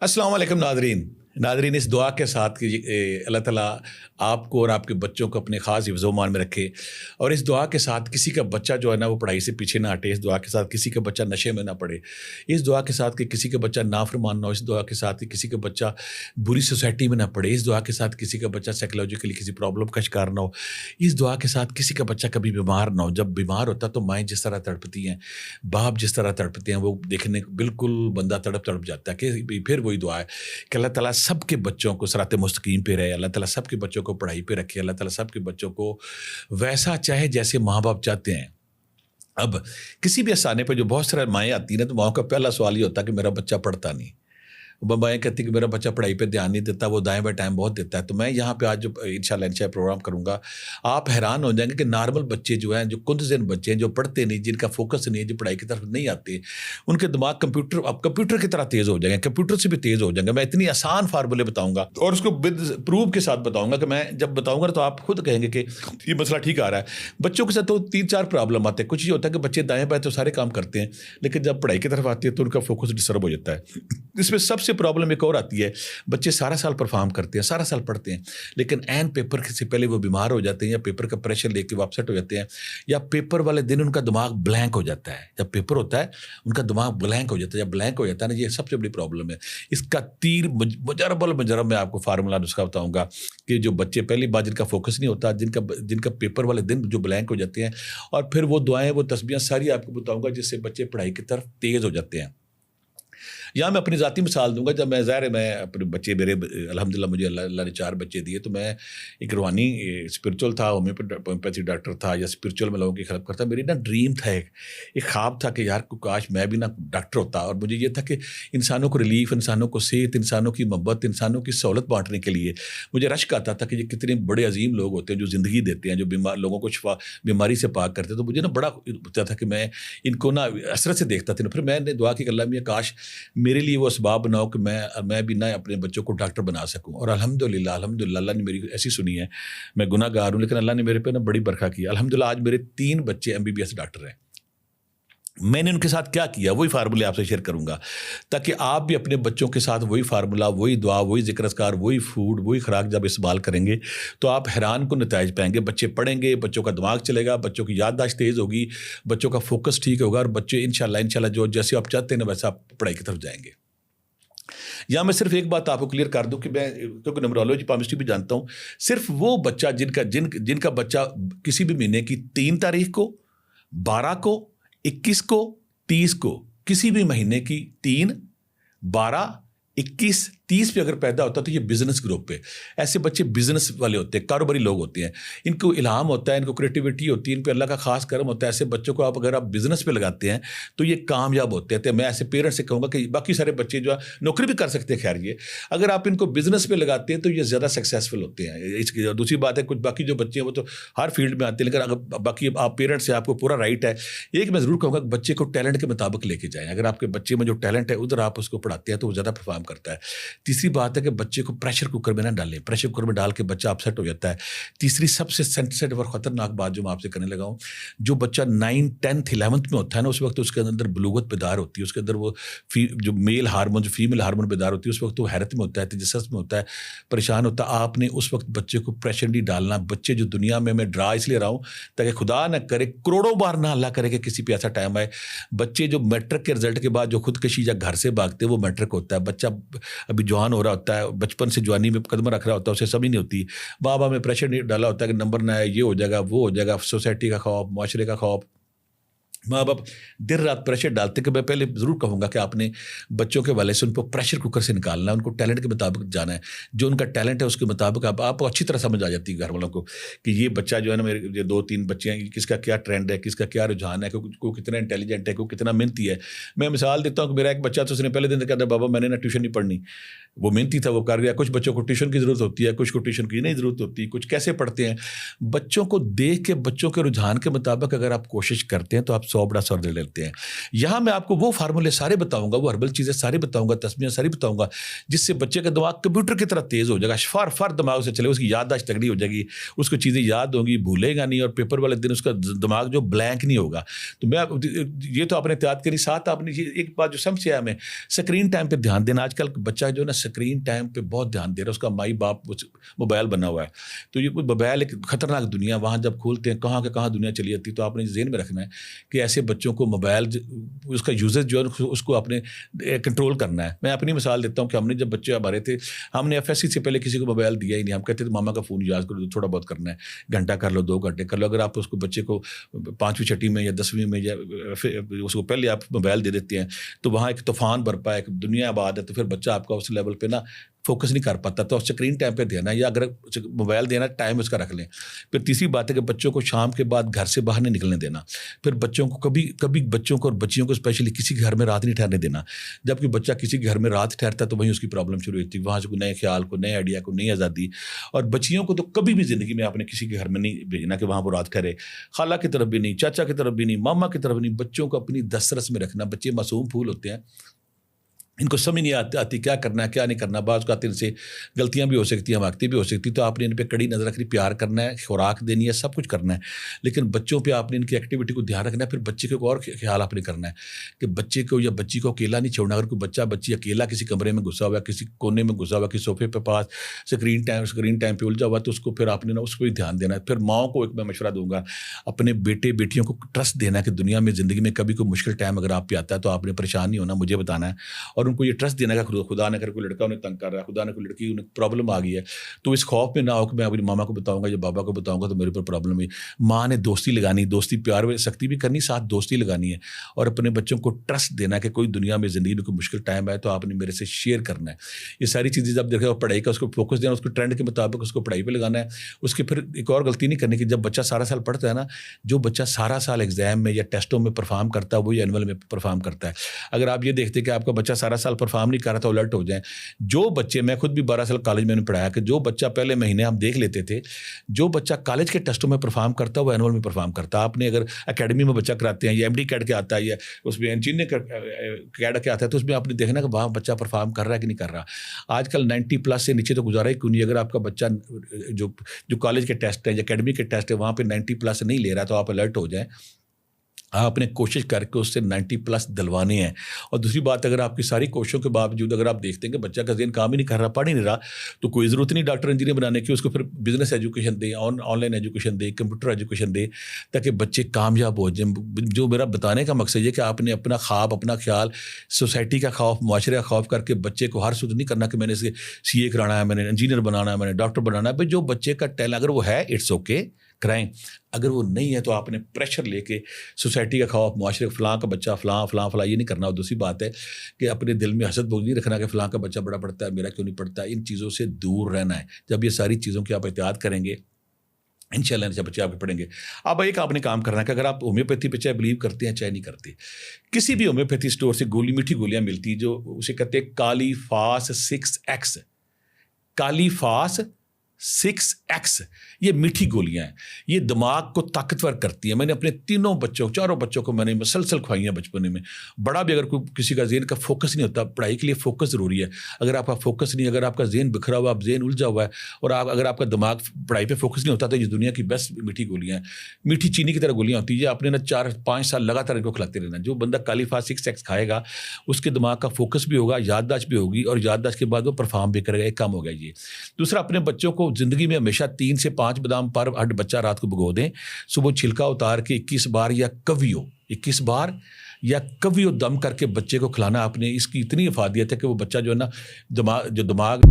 अस्सलाम वालेकुम नादरीन, इस दुआ के साथ कि अल्लाह ताला आपको और आपके बच्चों को अपने ख़ास हिफ्ज़-ओ-मान में रखे, और इस दुआ के साथ किसी का बच्चा जो है ना वो पढ़ाई से पीछे ना हटे, इस दुआ के साथ किसी का बच्चा नशे में ना पड़े, इस दुआ के साथ कि किसी का बच्चा नाफरमान ना हो, इस दुआ के साथ कि किसी का बच्चा बुरी सोसाइटी में ना पड़े, इस दुआ के साथ किसी का बच्चा साइकोलॉजिकली किसी प्रॉब्लम का शिकार ना हो, इस दुआ के साथ किसी का बच्चा कभी बीमार ना हो। जब बीमार होता तो माएँ जिस तरह तड़पती हैं, बाप जिस तरह तड़पते हैं, वो देखने को बिल्कुल बंदा तड़प तड़प जाता है। कि फिर वही दुआ है कि अल्लाह ताला सबके बच्चों को सिराते मुस्तकीम पे रहे, अल्लाह ताला सबके बच्चों को पढ़ाई पे रखे, अल्लाह ताला सबके बच्चों को वैसा चाहे जैसे माँ बाप चाहते हैं। अब किसी भी असाने पे जो बहुत सारे माएँ आती हैं ना, तो माओं का पहला सवाल ये होता है कि मेरा बच्चा पढ़ता नहीं। माएँ कहती कि मेरा बच्चा पढ़ाई पे ध्यान नहीं देता, वो दाएँ बाएँ टाइम बहुत देता है। तो मैं यहाँ पे आज जो इंशाल्लाह प्रोग्राम करूँगा, आप हैरान हो जाएंगे कि नॉर्मल बच्चे जो हैं, जो कुंदज़न बच्चे हैं, जो पढ़ते नहीं, जिनका फोकस नहीं है, जो पढ़ाई की तरफ नहीं आते, उनके दिमाग कंप्यूटर की तरह तेज़ हो जाएंगे, कंप्यूटर से भी तेज़ हो जाएंगे। मैं इतनी आसान फार्मूले बताऊँगा और उसको विद प्रूफ के साथ बताऊँगा कि मैं जब बताऊँगा तो आप खुद कहेंगे कि ये मसला ठीक आ रहा है। बच्चों के साथ तो 3-4 प्रॉब्लम आते हैं। कुछ ये होता है कि बच्चे दाएँ बाएँ तो सारे काम करते हैं, लेकिन जब पढ़ाई की तरफ आती है तो उनका फोकस डिस्टर्ब हो जाता है। इसमें सबसे प्रॉब्लम एक और आती है, बच्चे सारा साल परफॉर्म करते हैं, सारा साल पढ़ते हैं, लेकिन एन पेपर से पहले वो बीमार हो जाते हैं, या पेपर का प्रेशर लेके वो अपसेट हो जाते हैं, या पेपर वाले दिन उनका दिमाग ब्लैंक हो जाता है। जब पेपर होता है उनका दिमाग ब्लैंक हो जाता है। जब ब्लैंक हो जाता है ना, ये सबसे बड़ी प्रॉब्लम है। इसका तीर मुजरब मैं आपको फार्मूला नुस्खा बताऊंगा कि जो बच्चे पहली बार जिनका फोकस नहीं होता, जिनका पेपर वाले दिन जो ब्लैंक हो जाते हैं, और फिर वो दुआएं, वो तस्बीहां सारी आपको बताऊंगा जिससे बच्चे पढ़ाई की तरफ तेज हो जाते हैं। यहाँ मैं अपनी ज़ाती मिसाल दूंगा। जब मैं ज़ाहिर है मैं अपने बच्चे मेरे अल्हम्दुलिल्लाह मुझे अल्लाह ने 4 बच्चे दिए, तो मैं एक रूहानी स्पिरिचुअल था, होम्योपैथी डॉक्टर था, या स्पिरिचुअल में लोगों की हेल्प करता। मेरी ना ड्रीम था, एक ख्वाब था कि यार काश मैं भी ना डॉक्टर होता, और मुझे ये था कि इंसानों को रिलीफ, इंसानों को सेहत, इंसानों की मोहब्बत, इंसानों की सहूलत बांटने के लिए मुझे रश्क आता था कि ये कितने बड़े अजीम लोग होते हैं जो ज़िंदगी देते हैं, जो बीमार लोगों को शिफा बीमारी से पाक करते हैं। तो मुझे ना बड़ा होता था कि मैं इनको ना असरत से देखता था। फिर मैंने दुआ की अल्लाह मियां काश मेरे लिए वो असबाब बनाओ कि मैं भी ना अपने बच्चों को डॉक्टर बना सकूं। और अल्हम्दुलिल्लाह अल्लाह ने मेरी ऐसी सुनी है। मैं गुनाहगार हूं, लेकिन अल्लाह ने मेरे पे ना बड़ी बरखा की। अल्हम्दुलिल्लाह आज मेरे 3 बच्चे MBBS डॉक्टर हैं। मैंने उनके साथ क्या किया, वही फार्मूले आपसे शेयर करूंगा, ताकि आप भी अपने बच्चों के साथ वही फार्मूला, वही दुआ, वही जिक्र अस्कार, वही फूड, वही खुराक जब इस्तेमाल करेंगे तो आप हैरान को नताइज पाएंगे। बच्चे पढ़ेंगे, बच्चों का दिमाग चलेगा, बच्चों की याददाश्त तेज़ होगी, बच्चों का फोकस ठीक होगा, और बच्चे इंशाल्लाह जो जैसे आप चाहते हैं ना वैसा आप पढ़ाई की तरफ जाएंगे। या मैं सिर्फ एक बात आपको क्लियर कर दूं कि मैं क्योंकि न्यूमरोलॉजी पामिस्ट्री भी जानता हूं, सिर्फ वो बच्चा जिनका बच्चा किसी भी महीने की 3 तारीख को, 12 को, 21 को, 30 को, किसी भी महीने की 3, 12, 21, 30 पे अगर पैदा होता है तो ये बिजनेस ग्रुप पे, ऐसे बच्चे बिजनेस वाले होते हैं, कारोबारी लोग होते हैं, इनको इल्हाम होता है, इनको क्रिएटिविटी होती है, इन पे अल्लाह का खास करम होता है। ऐसे बच्चों को अगर आप बिजनेस पे लगाते हैं तो ये कामयाब होते हैं। तो मैं ऐसे पेरेंट्स से कहूँगा कि बाकी सारे बच्चे जो है नौकरी भी कर सकते हैं, खैर ये अगर आप इनको बिजनेस पे लगाते हैं तो ये ज़्यादा सक्सेसफुल होते हैं। इसकी दूसरी बात है, कुछ बाकी जो बच्चे हैं वो तो हर फील्ड में आते हैं, लेकिन अगर बाकी आप पेरेंट्स से आपको पूरा राइट है। एक मैं ज़रूर कहूँगा बच्चे को टैलेंट के मुताबिक लेके जाएँ। अगर आपके बच्चे में जो टैलेंट है उधर आप उसको पढ़ाते हैं तो वो ज़्यादा परफॉर्म करता है। तीसरी बात है कि बच्चे को प्रेशर कुकर में ना डालें। प्रेशर कुकर में डाल के बच्चा अपसेट हो जाता है। तीसरी सबसे सेंसिटिव और ख़तरनाक बात जो मैं आपसे करने लगा हूँ, जो बच्चा 9, 10th, 11th में होता है ना, उस वक्त उसके अंदर बलूगत बेदार होती है, उसके अंदर वो जो मेल हार्मोन, जो फीमेल हार्मोन बेदार होती है, उस वक्त वो हैरत में होता है, तजस्सुस में होता है, परेशान होता है। आपने उस वक्त बच्चे को प्रेशर नहीं डालना। बच्चे जो दुनिया में मैं ड्रा इसलिए रहा हूँ ताकि खुदा न करे, करोड़ों बार ना अल्लाह करे कि किसी पे ऐसा टाइम आए, बच्चे जो मैट्रिक के रिजल्ट के बाद जो खुदकशी या घर से भागते वो मैट्रिक होता है। बच्चा अभी जवान हो रहा होता है, बचपन से जवानी में कदम रख रहा होता है, उसे समझ नहीं होती, बाबा में प्रेशर नहीं डाला होता है कि नंबर ना आए, ये हो जाएगा, वो हो जाएगा, सोसाइटी का खौफ, माशरे का खौफ, माँ बाप देर रात प्रेशर डालते। कि मैं पहले ज़रूर कहूँगा कि आपने बच्चों के वाले से उनको प्रेशर कुकर से निकालना है, उनको टैलेंट के मुताबिक जाना है। जो उनका टैलेंट है उसके मुताबिक आपको अच्छी तरह समझ आ जाती है घर वालों को कि ये बच्चा जो है ना, मेरे ये 2-3 बच्चे हैं, किसका क्या ट्रेंड है, किसका क्या रुझान है, को कितना इंटेलिजेंट है, को कितना मेहनती है। मैं मिसाल देता हूँ कि मेरा एक बच्चा तो उसने पहले दिन कहता बाबा मैंने ना ट्यूशन नहीं पढ़नी, वो मेहनती था, वो कर गया। कुछ बच्चों को ट्यूशन की ज़रूरत होती है, कुछ को ट्यूशन की नहीं ज़रूरत होती, कुछ कैसे पढ़ते हैं। बच्चों को देख के, बच्चों के रुझान के मुताबिक अगर आप कोशिश करते हैं तो आप 100 बड़ा सर ले लेते हैं। यहाँ मैं आपको वो फार्मूले सारे बताऊंगा, वो हर्बल चीज़ें सारी बताऊंगा, तस्वीरें सारी बताऊंगा, जिससे बच्चे का दिमाग कंप्यूटर की तरह तेज़ हो जाएगा, फार दिमाग से चले, उसकी याददाश्त तगड़ी हो जाएगी, उसको चीज़ें याद होंगी, भूलेगा नहीं, और पेपर वाले दिन उसका दिमाग जो ब्लैंक नहीं होगा। तो मैं ये तो आपने एहतियात करी, साथ आपने एक बात जो समझ आया, हमें स्क्रीन टाइम पे ध्यान देना। आजकल बच्चा जो है ना स्क्रीन टाइम पे बहुत ध्यान दे रहा है, उसका माई बाप मोबाइल बना हुआ है। तो ये कुछ मोबाइल एक खतरनाक दुनिया, वहाँ जब खोलते हैं कहाँ के कहाँ दुनिया चली जाती है। तो आपने ज़हन में रखना है कि ऐसे बच्चों को मोबाइल उसका यूजेज जो है उसको आपने कंट्रोल करना है। मैं अपनी मिसाल देता हूँ कि हमने जब बच्चे हमारे थे, हमने FSC से पहले किसी को मोबाइल दिया ही नहीं। हम कहते थे मामा का फ़ोन यूज़ करो, थोड़ा बहुत करना है, घंटा कर लो, 2 घंटे कर लो। अगर आप उसको बच्चे को 5वीं 6वीं में या 10वीं में या उसको पहले आप मोबाइल दे देते हैं तो वहाँ एक तूफान बरपा है, एक दुनिया आबाद है, तो फिर बच्चा आपका उस लेवल पे ना फोकस नहीं कर पाता। तो स्क्रीन टाइम पे देना, या अगर मोबाइल देना टाइम उसका रख लें। फिर तीसरी बात है कि बच्चों को शाम के बाद घर से बाहर नहीं निकलने देना। फिर बच्चों को कभी बच्चों को और बच्चियों को स्पेशली किसी घर में रात नहीं ठहरने देना। जबकि बच्चा किसी घर में रात ठहरता तो वहीं उसकी प्रॉब्लम शुरू होती है, वहाँ से कोई नए ख्याल को, नए आइडिया को, नई आज़ादी। और बच्चियों को तो कभी भी ज़िंदगी में आपने किसी के घर में नहीं भेजना कि वहाँ वो रात ठहरे, खाला की तरफ भी नहीं, चाचा की तरफ भी नहीं, मामा की तरफ नहीं। बच्चों को अपनी दस्तरस में रखना। बच्चे मासूम फूल होते हैं, इनको समझ नहीं आती क्या करना है क्या नहीं करना। बाज़ औक़ात इनसे गलतियां भी हो सकती हैं, माकती भी हो सकती। तो आपने इन पे कड़ी नज़र रखनी, प्यार करना है, खुराक देनी है, सब कुछ करना है। लेकिन बच्चों पे आपने इनकी एक्टिविटी को ध्यान रखना है। फिर बच्चे को और ख्याल आपने करना है कि बच्चे को या बच्ची को अकेला नहीं छोड़ना। अगर कोई बच्चा बच्ची अकेला किसी कमरे में घुसा हुआ, किसी कोने में घुसा हुआ, किसी सोफे पे पास स्क्रीन टाइम पे उलझा हुआ, तो उसको फिर आपने ना उसको भी ध्यान देना है। फिर माओ को एक मैं मशवरा दूंगा, अपने बेटे बेटियों को ट्रस्ट देना कि दुनिया में ज़िंदगी में कभी कोई मुश्किल टाइम अगर आप पे आता है तो आपने परेशान नहीं होना, मुझे बताना है। और उनको ये ट्रस्ट देना, खुदा ने कर कोई लड़का उन्हें तंग कर रहा है, खुदा ने कोई लड़की उन्हें प्रॉब्लम आ गई है, तो इस खौफ में ना हो कि मैं अपनी मामा को बताऊंगा या बाबा को बताऊंगा तो मेरे ऊपर प्रॉब्लम है। माँ ने दोस्ती लगानी, दोस्ती प्यार में सख्ती भी करनी, साथ दोस्ती लगानी है। और अपने बच्चों को ट्रस्ट देना कि कोई दुनिया में ज़िंदगी में कोई मुश्किल टाइम आए तो आपने मेरे से शेयर करना है। ये सारी चीज़ें जब देखा, पढ़ाई का उसको फोकस देना, उसको ट्रेंड के मुताबिक उसको पढ़ाई पर लगाना है। उसके फिर एक और गलती नहीं करनी कि जब बच्चा सारा साल पढ़ता है ना, जो बच्चा सारा साल एग्जाम में या टेस्टों में परफॉर्म करता है वही एनुअल में परफॉर्म करता है। अगर आप ये देखते कि आपका बच्चा सारा साल परफॉर्म नहीं कर रहा तो अलर्ट हो जाए। जो बच्चे, मैं खुद भी 12 साल कॉलेज में पढ़ाया कि जो बच्चा पहले महीने हम देख लेते थे, जो बच्चा कॉलेज के टेस्टों में परफॉर्म करता है वो एनुअल में परफॉर्म करता है। आपने अगर एकेडमी में बच्चा कराते हैं या MD कैड के आता है या उसमें इंजीनियर कैड के आता है तो उसमें आपने देखना कि वहाँ बच्चा परफॉर्म कर रहा है कि नहीं कर रहा। आजकल 90+ से नीचे तो गुजारा ही क्यों नहीं। अगर आपका बच्चा जो कॉलेज के टेस्ट है या एकेडमी के टेस्ट है वहाँ पर 90+ नहीं ले रहा तो आप अलर्ट हो जाए। आपने कोशिश करके उससे 90+ दिलवाने हैं। और दूसरी बात, अगर आपकी सारी कोशिशों के बावजूद अगर आप देखते हैं कि बच्चा का ज़हन काम ही नहीं कर रहा, पढ़ ही नहीं रहा, तो कोई ज़रूरत नहीं डॉक्टर इंजीनियर बनाने की। उसको फिर बिजनेस एजुकेशन दे, ऑनलाइन एजुकेशन दे, कंप्यूटर एजुकेशन दे, ताकि बच्चे कामयाब हो जाए। जो मेरा बताने का मकसद ये कि आपने अपना ख्वाब, अपना ख्याल, सोसाइटी का खौफ, मुआशरे का खौफ करके बच्चे को हर सूद नहीं करना कि मैंने इसे CA कराना है, मैंने इंजीनियर बनाना है, मैंने डॉक्टर बनाना है। भाई जो बच्चे का टैलेंट अगर वो है इट्स ओके कराएं, अगर वो नहीं है तो आपने प्रेशर लेके सोसाइटी का खौफ, मुआशरे फलां का बच्चा फलां ये नहीं करना। और दूसरी बात है कि अपने दिल में हसद बोझ नहीं रखना कि फलां का बच्चा बड़ा पढ़ता है, मेरा क्यों नहीं पढ़ता। इन चीज़ों से दूर रहना है। जब ये सारी चीज़ों की आप एहतियात करेंगे इंशाल्लाह जब बच्चे आपके पढ़ेंगे। अब एक आपने काम करना है कि अगर आप होम्योपैथी पे चाहे बिलीव करते हैं चाहे नहीं करते, किसी भी होम्योपैथी स्टोर से मीठी गोलियाँ मिलती जो उसे कहते हैं कालीफास 6X। कालीफास 6X, ये मीठी गोलियां हैं, ये दिमाग को ताकतवर करती हैं। मैंने अपने चारों बच्चों को मैंने मसलसल खुआई हैं बचपन में। बड़ा भी अगर कोई किसी का ज़हन का फोकस नहीं होता, पढ़ाई के लिए फोकस ज़रूरी है। अगर आपका फोकस नहीं, अगर आपका ज़हन बिखरा हुआ, आप ज़हन उलझा हुआ है और अगर आपका दिमाग पढ़ाई पे फोकस नहीं होता तो ये दुनिया की बेस्ट मीठी गोलियाँ हैं। मीठी चीनी की तरह गोलियाँ होती है। आपने ना 4-5 साल लगातार इनको खिलाते रहना। जो बंदा कालीफास 6X खाएगा उसके दिमाग का फोकस भी होगा, याददाश्त भी होगी, और याददाश्त के बाद वो परफॉर्म भी करेगा। एक काम हो गया ये। दूसरा, अपने बच्चों को ज़िंदगी में हमेशा 3 से 5 बादाम पर हर बच्चा रात को भिगो दें। सुबह छिलका उतार के 21 बार या कवियो दम करके बच्चे को खिलाना। आपने इसकी इतनी इफादियत है कि वो बच्चा जो है ना दिमाग